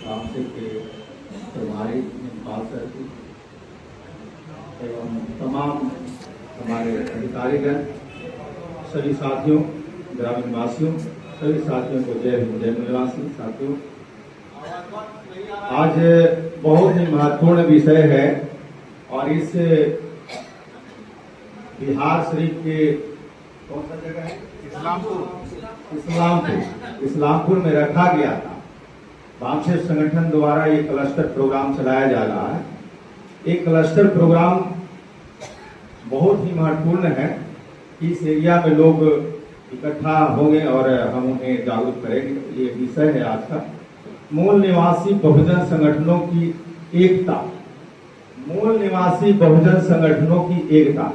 Council के प्रभारी Nepal sir की एवं तमाम हमारे अधिकारीगण, सभी साथियों, ग्रामीण वासियों, सभी साथियों को जय हिंद, जय निवासी साथियों। आज बहुत ही महत्वपूर्ण विषय है और इस बिहार शरीफ के कौन सा जगह है, इस्लामपुर में रखा गया था। वामसेफ संगठन द्वारा ये क्लस्टर प्रोग्राम चलाया जा रहा है। एक क्लस्टर प्रोग्राम बहुत ही महत्वपूर्ण है। इस एरिया में लोग इकट्ठा होंगे और हम उन्हें जागरूक करेंगे। ये विषय है आज का, मूल निवासी बहुजन संगठनों की एकता। मूल निवासी बहुजन संगठनों की एकता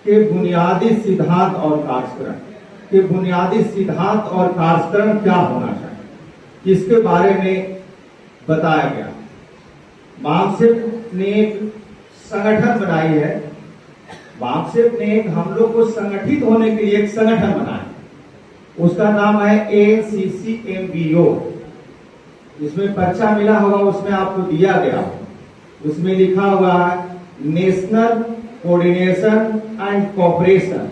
के बुनियादी सिद्धांत और कार्यक्रम क्या होना चाहिए, इसके बारे में बताया गया। वामसेफ ने एक संगठन बनाई है। वामसेफ ने एक हम लोग को संगठित होने के लिए एक संगठन बनाया, उसका नाम है ANCCMBO। इसमें पर्चा मिला होगा, उसमें आपको दिया गया, उसमें लिखा हुआ है national coordination and cooperation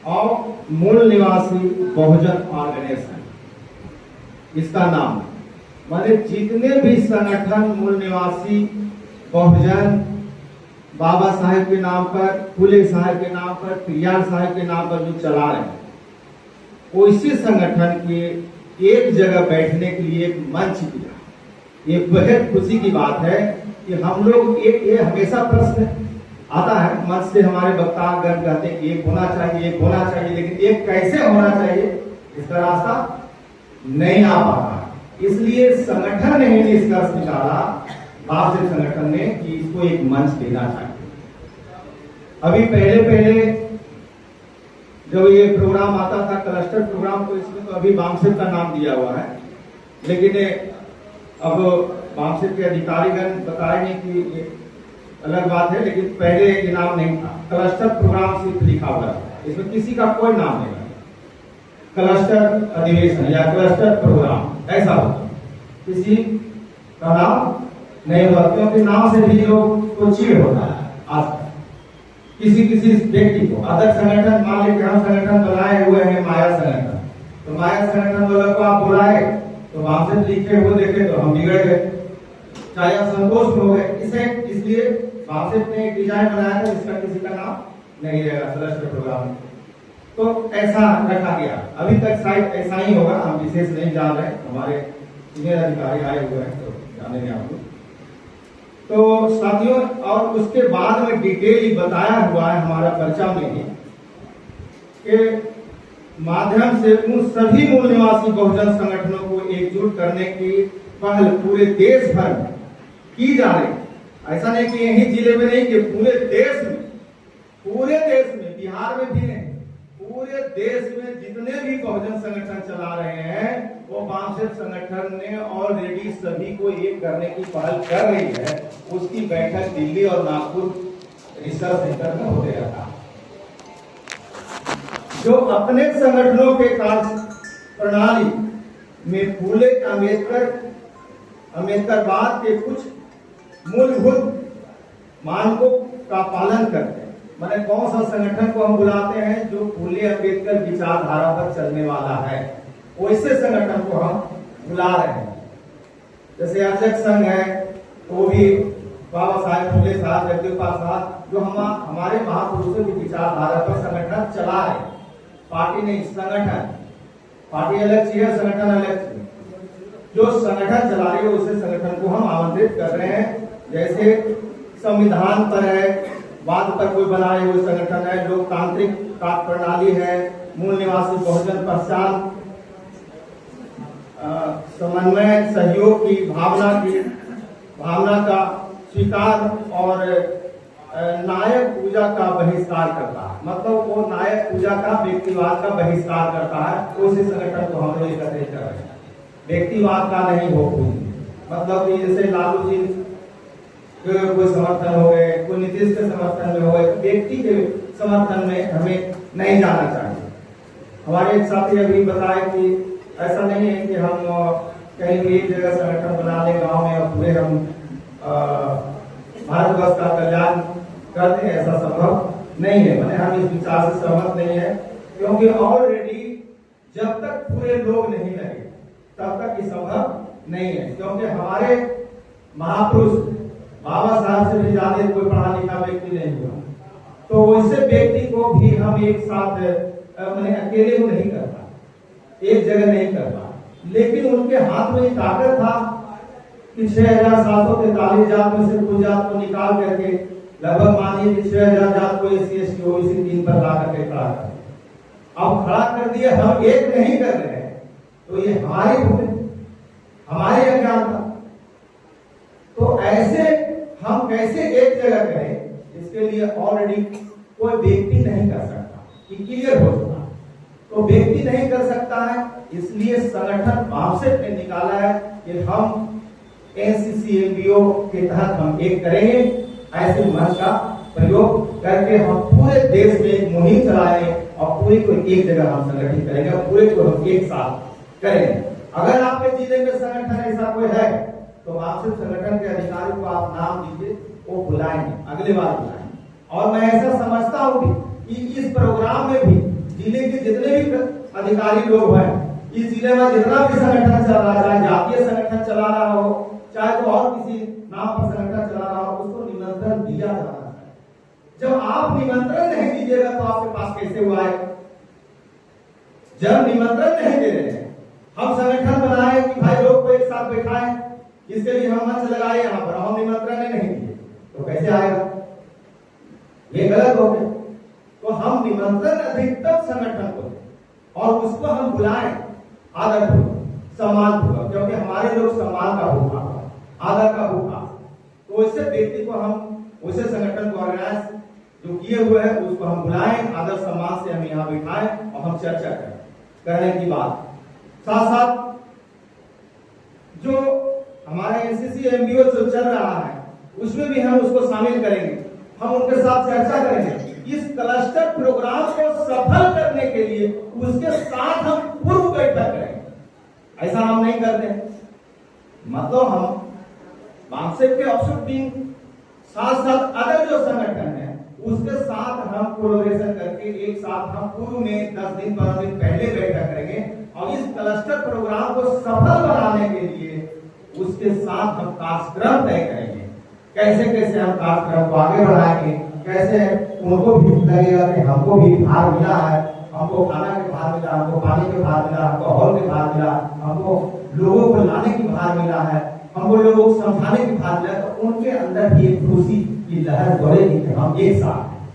of मूल निवासी बहुजन ऑर्गेनाइजेशन, इसका नाम है। माने जितने भी संगठन मूल निवासी बहुजन बाबा साहेब के नाम पर, फुले साहब के नाम पर, पेरियार साहब के नाम पर जो चला रहे हैं, उसी संगठन के एक जगह बैठने के लिए एक मंच दिया। ये बेहद खुशी की बात है कि हम लोग ये हमेशा प्रश्न आता है मंच से, हमारे वक्तागण कहते हैं कि एक होना चाहिए, लेकिन एक कैसे होना चाहिए, इसका रास्ता नहीं आ पा। इसलिए संगठन ने ही निष्कर्ष निकाला, वामसेफ संगठन ने, कि इसको एक मंच देना चाहिए। अभी पहले जब ये प्रोग्राम आता था क्लस्टर प्रोग्राम, तो इसमें तो अभी वामसेफ का नाम दिया हुआ है, लेकिन अब वामसेफ के अधिकारीगण बताएंगे कि ये अलग बात है, लेकिन पहले ये नाम नहीं था। क्लस्टर प्रोग्राम सिर्फ लिखा हुआ है, इसमें किसी का कोई नाम नहीं है। क्लस्टर अधिवेशन या क्लस्टर प्रोग्राम ऐसा होता, किसी का नाम नहीं होता, क्योंकि नाम से भी लोग को चीड़ होता है। आज किसी व्यक्ति को अदर संगठन, मान लीजिए हम संगठन बनाए हुए हैं माया संगठन, तो माया संगठन वालों को आप बुलाए तो वामसेफ लिखे हुए देखे तो हम बिगड़ गए, चाहे असंतोष में हो गए। इसलिए वामसेफ ने एक डिजाइन बनाया था जिसका किसी का नाम नहीं रहेगा क्लस्टर प्रोग्राम में, तो ऐसा रखा गया। अभी तक शायद ऐसा ही होगा, हम विशेष नहीं जान रहे, हमारे सीनियर अधिकारी आए हुए हैं तो जानेंगे आप लोग। तो साथियों, और उसके बाद में डिटेल बताया हुआ है हमारा पर्चा में ही के माध्यम से उन सभी मूल निवासी बहुजन संगठनों को एकजुट करने की पहल पूरे देश भर में की जा रही है। ऐसा नहीं कि यही जिले में नहीं, कि पूरे देश में, बिहार में भी नहीं, पूरे देश में जितने भी बहुजन संगठन चला रहे हैं, वो वामसेफ संगठन ने ऑलरेडी सभी को एक करने की पहल कर रही है। उसकी बैठक दिल्ली और नागपुर रिसर्च सेंटर में होते रहता है। जो अपने संगठनों के कार्य प्रणाली में फूले अम्बेडकरवाद के कुछ मूलभूत मानकों का पालन करते हैं। माने कौन सा संगठन को हम बुलाते हैं जो फूले अम्बेडकर विचारधारा पर चलने वाला है, वैसे संगठन को हम बुला रहे हैं। जैसे अर्जक संघ है, तो भी बाबा साहेब फुले साहब, जगदीप साहब, जो हमारे महापुरुषों की विचारधारा पर संगठन चला रहे हैं। पार्टी नहीं, संगठन, पार्टी अलग चीज है, संगठन अलग चीज। जो संगठन चला रही है उसे संगठन को हम आमंत्रित कर रहे हैं। जैसे संविधान पर है, वाद पर कोई बनाए हुए संगठन है, लोकतांत्रिक कार्य प्रणाली है, मूल निवासी बहुजन पहचान, समन्वय सहयोग की भावना का स्वीकार और नायक पूजा का बहिष्कार करता है। मतलब वो नायक पूजा का, व्यक्तिवाद का बहिष्कार करता है। उसी संगठन को हम लोग एकत्रित कर रहे हैं। व्यक्तिवाद का नहीं हो, मतलब कि जैसे लालू जी कोई समर्थन हो गए, कोई नीतीश के समर्थन में हो गए, व्यक्ति के समर्थन में हमें नहीं जाना चाहिए। हमारे एक साथी अभी बताए कि ऐसा नहीं है कि हम कहीं भी एक जगह संगठन बना ले गांव में और पूरे हम भारतवर्ष का कल्याण कर दें, ऐसा संभव नहीं है। मैंने हम इस विचार से सहमत नहीं है, क्योंकि ऑलरेडी जब तक पूरे लोग नहीं लगे तब तक ये संभव नहीं है। क्योंकि हमारे महापुरुष बाबा साहब से भी ज्यादा कोई पढ़ा लिखा व्यक्ति नहीं हुआ, तो वैसे व्यक्ति को भी हम एक साथ मैंने अकेले को नहीं कर पा, एक जगह नहीं कर पा, लेकिन उनके हाथ में ताकत था कि 6,743 जात में से कुछ जात को निकाल करके लगभग मानिए कि 6,000 जात को SC/ST OBC 3 पर ला करके खड़ा कर, अब खड़ा कर दिए, हम एक नहीं कर रहे हैं, तो ये हमारी अज्ञानता। तो ऐसे हम कैसे एक जगह करें, इसके लिए ऑलरेडी कोई व्यक्ति नहीं कर सकता, कि क्लियर हो चुका। तो व्यक्ति नहीं कर सकता है, इसलिए संगठन बामसेट ने निकाला है कि हम NCC MBO के तहत हम एक करेंगे। ऐसे मंच का प्रयोग करके हम पूरे देश में एक मुहिम चलाएंगे और पूरे को एक जगह हम संगठित करेंगे और पूरे को हम एक साथ करेंगे। अगर आपके जिले में संगठन ऐसा कोई है तो आपसे संगठन के अधिकारी को आप नाम दीजिए, वो बुलाएंगे, अगली बार बुलाएंगे। और मैं ऐसा समझता हूँ कि इस प्रोग्राम में भी जिले के जितने भी अधिकारी लोग हैं, इस जिले में जितना भी संगठन चल रहा है, चाहे जातीय संगठन चला रहा हो, चाहे तो और किसी नाम पर संगठन चला रहा हो, उसको निमंत्रण दिया जाना है। जब आप निमंत्रण नहीं दीजिएगा तो आपके पास कैसे हुआ है? जब निमंत्रण नहीं दे रहे हैं, हम संगठन बनाए कि भाई लोग को एक साथ बैठाएं, इसके लिए हम मंच लगाए यहाँ पर, हम निमंत्रण नहीं दिए तो कैसे आएगा? ये गलत हो गया। तो हम निमंत्रण अधिकतम संगठन को और उसको हम बुलाएं आदर पूर्वक, सम्मान पूर्वक, क्योंकि हमारे लोग सम्मान का भूखा, आदर का भूखा। तो वैसे व्यक्ति को हम, वैसे संगठन को ऑर्गेनाइज जो किए हुए हैं उसको हम बुलाएं, आदर सम्मान से हम यहाँ बिठाएं और हम चर्चा करें। करने की बात साथ साथ जो हमारे NCC MBO जो चल रहा है उसमें भी हम उसको शामिल करेंगे, हम उनके साथ चर्चा करेंगे। इस क्लस्टर प्रोग्राम को सफल करने के लिए उसके साथ हम पूर्व बैठक करेंगे। ऐसा हम नहीं करते, मतलब हम बामसेट के ऑफिसर टीम साथ साथ अदर जो संगठन है उसके साथ हम कोलैबोरेशन करके एक साथ हम पूर्व में 10 दिन 15 दिन पहले बैठक करेंगे और इस क्लस्टर प्रोग्राम को सफल बनाने के लिए उसके साथ हम कार्यक्रम तय करेंगे। कैसे कैसे हम कार्यक्रम को आगे बढ़ाएंगे, कैसे उनको भी लगेगा कि हमको भी भार मिला है, हमको खाना के भार मिला, हमको पानी के भार मिला, हमको हॉल के भार मिला, हमको लोगों को लाने की भार मिला है, हमको लोगों को समझाने की भार मिला। तो उनके अंदर भी एक खुशी की लहर दौड़ेगी कि हम एक साथ हैं।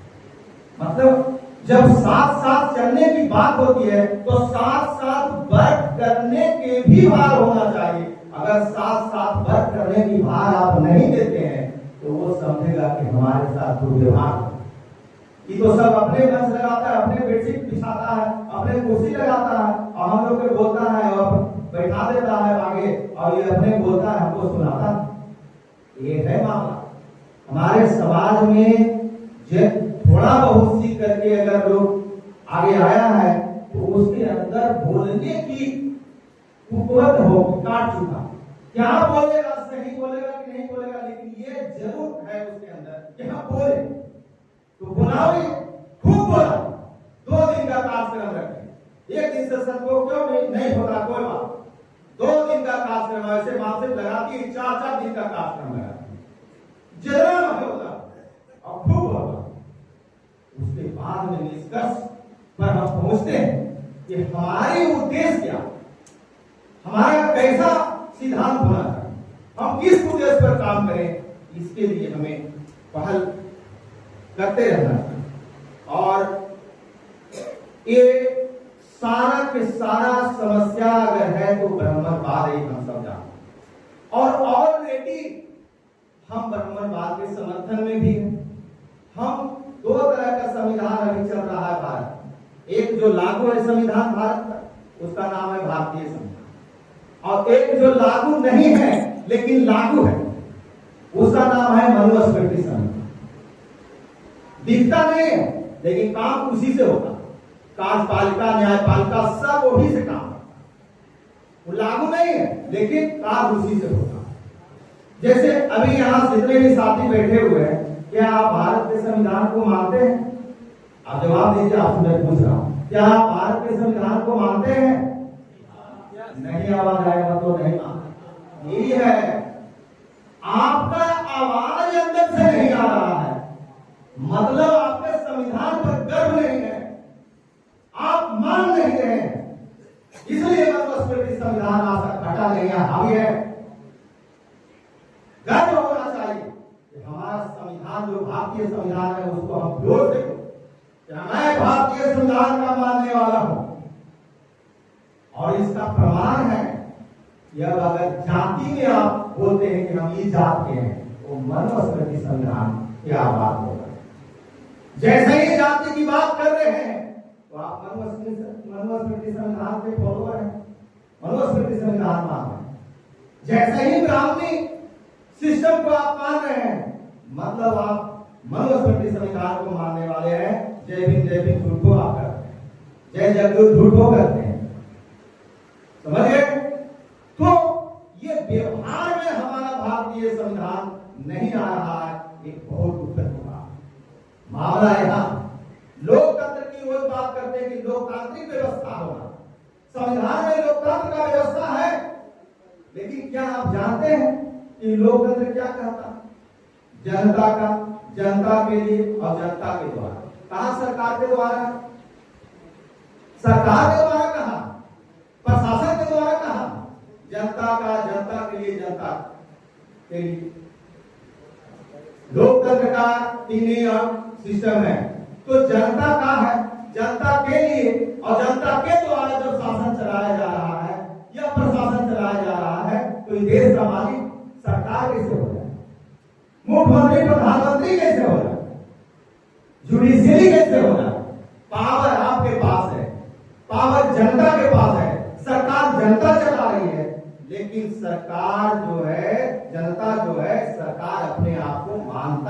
मतलब जब साथ साथ चलने की बात होती है तो साथ साथ वर्क करने के भी भार होना चाहिए। अगर साथ साथ वर्क करने की भार आप नहीं देते हैं तो वो समझेगा कि हमारे साथ दुर्व्यवहार। ये तो सब अपने मंच लगाता है, अपने बेडशीट बिछाता है, अपने कुर्सी लगाता है और हम लोग के बोलता है और बैठा देता है आगे और ये अपने बोलता है, हमको सुनाता है। ये है मामला हमारे समाज में। जब थोड़ा बहुत सीख करके अगर लोग आगे आया है तो उसके अंदर बोलने की कुवत हो, काट चुका। क्या बोलेगा, सही बोलेगा कि नहीं बोलेगा, लेकिन ये जरूर है उसके अंदर कि हम बोले तो बुलाओ, खूब बोला। 2 दिन का कार्यक्रम रखें, एक दिन से सबको क्यों नहीं होता कोई बात। 2 दिन का कार्यक्रम ऐसे मासिक लगाती है, 4-4 दिन का कार्यक्रम लगाती है, जरा होता और खूब होता। उसके बाद में निष्कर्ष पर हम पहुंचते हैं कि हमारे उद्देश्य क्या, हमारा कैसा सिद्धांत होना है, हम किस उद्देश्य पर काम करें, इसके लिए हमें पहल करते रहना है। और ये सारा के सारा समस्या अगर है तो ब्राह्मणवाद ही हम सब जानते और ऑलरेडी हम ब्राह्मणवाद के समर्थन में भी हैं। हम 2 तरह का संविधान अभी चल रहा है भारत। एक जो लागू है संविधान भारत का, उसका नाम है भारतीय संविधान, और एक जो लागू नहीं है लेकिन लागू है, उसका नाम है मनुस्मृति संविधान। दिखता नहीं है लेकिन काम उसी से होता। कार्यपालिका, न्यायपालिका सब वही से काम करता है। वो लागू नहीं है, लेकिन कार्य उसी से होता है। जैसे अभी यहाँ जितने भी साथी बैठे हुए हैं, क्या आप भारत के संविधान को मानते हैं? आप जवाब दीजिए, आपसे मैं पूछ रहा हूं, क्या आप भारत के संविधान को मानते हैं? नहीं आवाज आएगा तो नहीं मानते। यही है, आपका आवाज अंदर से नहीं आ रहा है, मतलब आपके संविधान पर गर्व नहीं है, आप मान नहीं रहे, इसलिए मनुस्मृति संविधान आज हटा नहीं है, हावी है। गर्व होना चाहिए कि हमारा संविधान जो भारतीय संविधान है उसको हम जोर से मैं भारतीय संविधान का मानने वाला हूं। और इसका प्रमाण है कि अब अगर जाति में आप बोलते हैं कि हम इस जात के हैं, तो मनुस्मृति संविधान क्या बात होगा। जैसे ही जाति की बात कर रहे हैं तो आप मनुस्मृति संविधान के फॉलोअर हैं, मनुस्मृति संविधान मान रहे हैं। जैसे ही ब्राह्मणी सिस्टम को आप मान रहे हैं, मतलब आप मनुस्मृति संविधान को मानने वाले हैं। जय भीम झूठो आप करते हैं, जय जगदूत झूठो करते हैं, समझ गए? तो ये व्यवहार में हमारा भारतीय संविधान नहीं आ रहा है, एक बहुत दुखद मामला है। यहाँ लोकतंत्र की वो बात करते हैं कि लोकतांत्रिक व्यवस्था होगा, संविधान में लोकतंत्र का व्यवस्था है, लेकिन क्या आप जानते हैं कि लोकतंत्र क्या कहता है? जनता का, जनता के लिए और जनता के द्वारा। कहा सरकार के द्वारा? सरकार के द्वारा कहा, प्रशासन के द्वारा कहा, जनता का, जनता के लिए, जनता के लिए। लोकतंत्र का तीन सिस्टम है, तो जनता का है, जनता के लिए और जनता के द्वारा जब शासन चलाया जा रहा है या प्रशासन चलाया जा रहा है, तो इस देश का मालिक सरकार कैसे हो जाए? मुख्यमंत्री, प्रधानमंत्री कैसे हो जाए? जुडिशियरी कैसे हो जाए? पावर आपके पास है, पावर जनता के पास है, सरकार जनता चला रही है, लेकिन सरकार जो है, जनता जो है, सरकार अपने आप को मानता